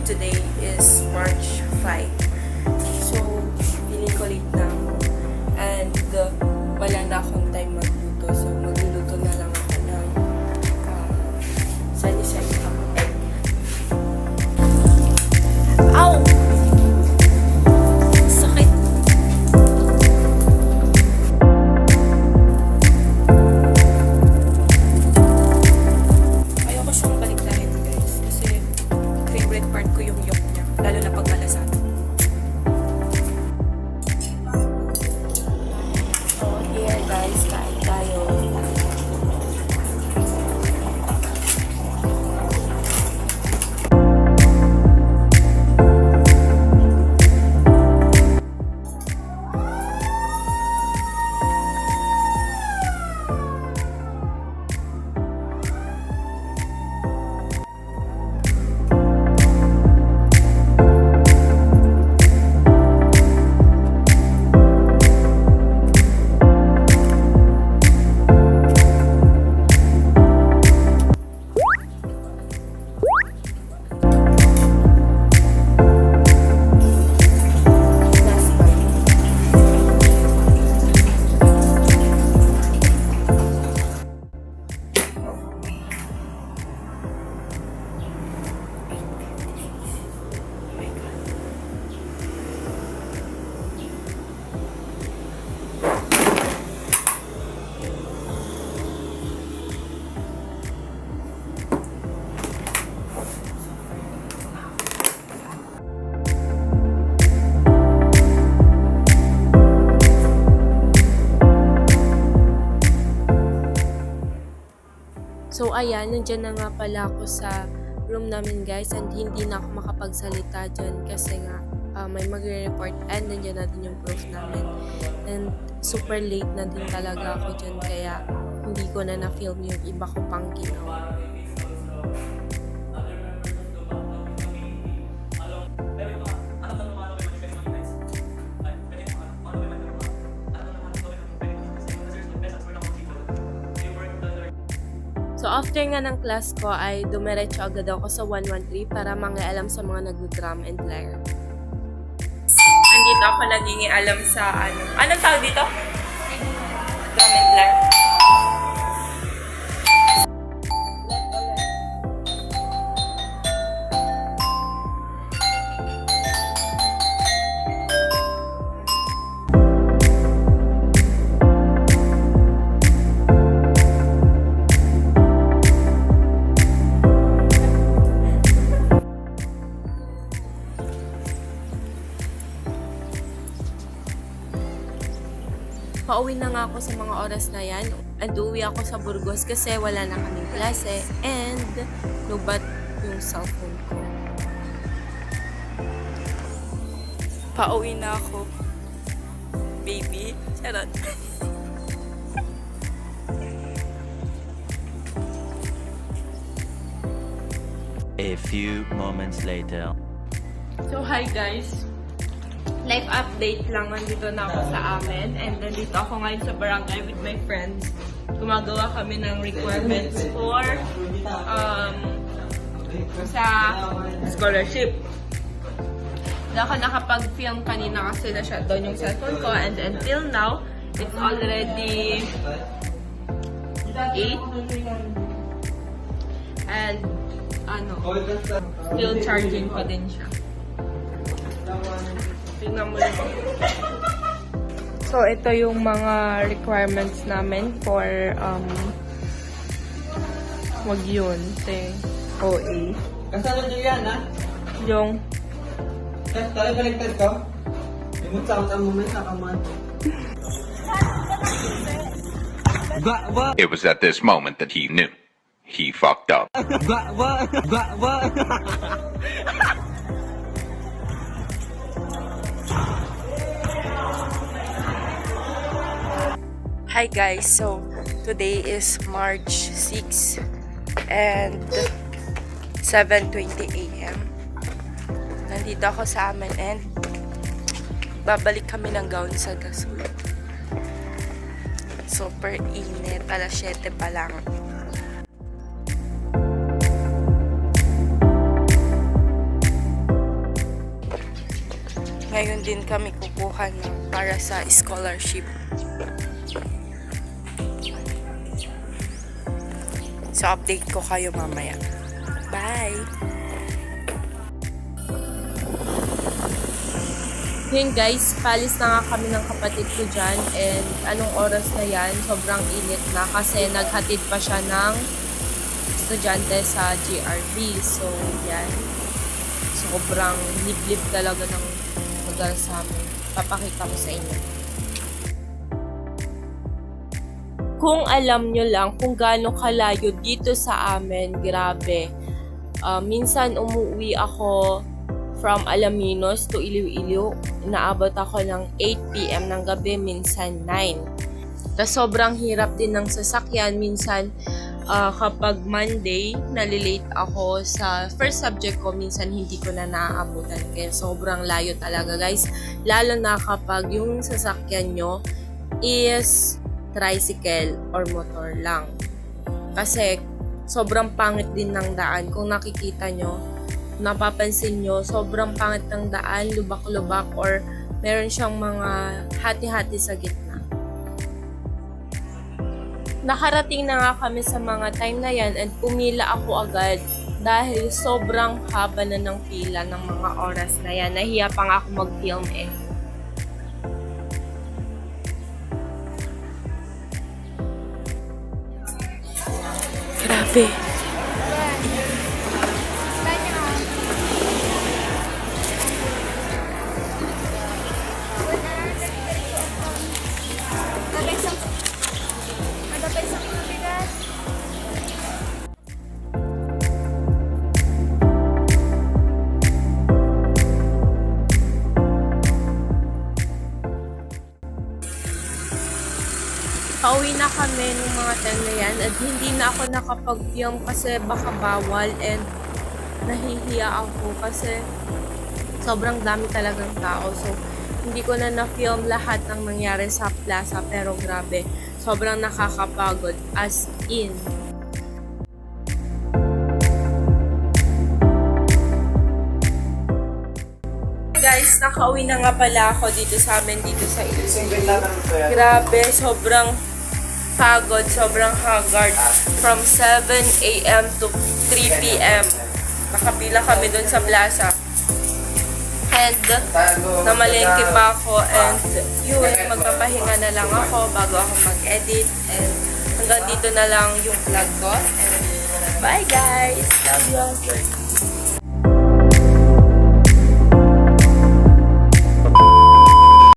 today is March 5. So, feeling ko late na ako. And wala na akong time magluto. So, magluluto na lang ako ng sunny-side up egg. Ow! Sakit! Ayoko siyang baliktahin, guys. Kasi favorite part ko yung yolk niya. Lalo na pag malasan. So, here guys, kain tayo. So ayan, nandyan na nga pala ako sa room namin guys, and hindi na ako makapagsalita dyan kasi nga may magre-report and nandyan natin yung proof namin. And super late na din talaga ako dyan kaya hindi ko na na-film yung iba ko pang ginawa. So after nga ng class ko ay dumiretso agad ako sa 113 para mangialam sa mga nag-drum and flare. Nandito ako nangingialam sa anong tawag dito? Drum and flare. Pauwi na nga ako sa mga oras na yan. And uwi ako sa Burgos kasi wala na kaming klase. And lubat yung cellphone ko. Pauwi na ako. Baby. Charot. A few moments later. So hi guys. Life update lang, nandito na ako sa amin and nandito ako ngayon sa barangay with my friends. Gumagawa kami ng requirements for sa scholarship. Hindi ako nakapag-film kanina kasi na-shutdown yung cellphone ko, and until now, it's already 8 and still charging pa din siya. So, ito yung mga requirements namin for wag yun, OA. Kasama nyo yan, ha? Yung Tayo connected ko? Imut sa akong moment, nakaman. It was at this moment that he knew. He fucked up. Hi guys, so today is March 6 and 7:20 AM. Nandito ako sa amin and babalik kami ng gown sa Gasol. Super init, alas 7 pa lang. Ngayon din kami kukuha para sa scholarship. So, update ko kayo mamaya. Bye! Yun guys, palis na nga kami ng kapatid ko dyan and anong oras na yan, sobrang init na kasi naghatid pa siya ng estudyante sa GRB. So, yan. Sobrang liblib talaga ng lugar sa amin. Papakita ko sa inyo. Kung alam nyo lang kung gaano kalayo dito sa amin, grabe. Minsan umuwi ako from Alaminos to Iloilo. Naabot ako ng 8 PM ng gabi, minsan 9. Tapos sobrang hirap din ng sasakyan. Minsan kapag Monday, nalilate ako sa first subject ko, minsan hindi ko na naaabutan. Kaya sobrang layo talaga guys. Lalo na kapag yung sasakyan nyo is tricycle or motor lang. Kasi sobrang pangit din ng daan. Kung nakikita nyo, napapansin nyo, sobrang pangit ng daan, lubak-lubak, or meron siyang mga hati-hati sa gitna. Nakarating na nga kami sa mga time na yan and pumila ako agad dahil sobrang haba na ng pila ng mga oras na yan. Nahiya pa nga ako mag-film eh. Grabe. Pauwi na kami ng mga time na yan at hindi na ako nakapag-film kasi baka bawal and nahihiya ako kasi sobrang dami talagang tao. So, hindi ko na na-film lahat ng nangyari sa plaza pero grabe, sobrang nakakapagod as in. Guys, nakauwi na nga pala ako dito sa amin, dito sa Iloilo. Grabe, sobrang pagod, sobrang haggard. From 7 AM to 3 PM. Nakapila kami dun sa plaza. And namalengke pa ako and yun, magpapahinga na lang ako bago ako mag-edit. And hanggang dito na lang yung vlog ko. And bye guys! Love you.